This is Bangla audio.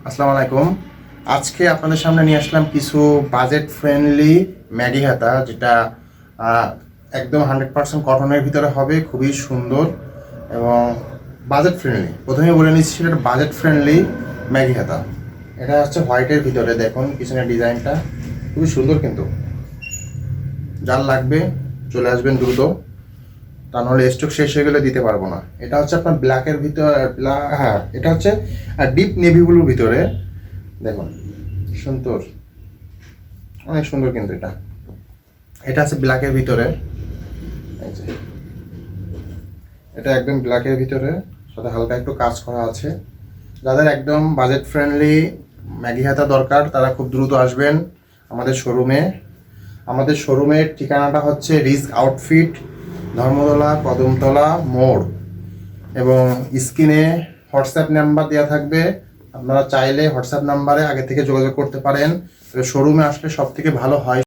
আসসালামু আলাইকুম। আজকে আপনাদের সামনে নিয়ে আসলাম কিছু বাজেট ফ্রেন্ডলি ম্যাগি হাতা, যেটা আহ, একদম 100% কটনের ভিতরে হবে, খুবই সুন্দর এবং বাজেট ফ্রেন্ডলি। প্রথমে বলে নিচ্ছি, সেটা বাজেট ফ্রেন্ডলি ম্যাগি হাতা। এটা হচ্ছে হোয়াইটের ভিতরে, দেখুন পিছনের ডিজাইনটা খুবই সুন্দর, কিন্তু যার লাগবে চলে আসবেন দ্রুত, তা নাহলে স্টক শেষ হয়ে গেলে দিতে পারবো না। এটা হচ্ছে আপনার ব্ল্যাকের ভিতরে, হ্যাঁ এটা হচ্ছে ডিপ নেভি ব্লুর ভিতরে, দেখুন সুন্দর, অনেক সুন্দর। কিন্তু এটা এটা আছে ব্ল্যাকের ভিতরে, এই যে এটা একদম ব্ল্যাকের ভিতরে, সাথে হালকা একটু কাজ করা আছে। যাদের একদম বাজেট ফ্রেন্ডলি ম্যাগি হাতা দরকার, তারা খুব দ্রুত আসবেন আমাদের শোরুমে। আমাদের শোরুমের ঠিকানাটা হচ্ছে রিস্ক আউটফিট, ধর্মতলা কদমতলা মোড়, এবং স্ক্রিনে হোয়াটসঅ্যাপ নাম্বার দেওয়া থাকবে। আপনারা চাইলে হোয়াটসঅ্যাপ নাম্বারে আগে থেকে যোগাযোগ করতে পারেন। তবে শোরুমে আসলে সব থেকে ভালো হয়।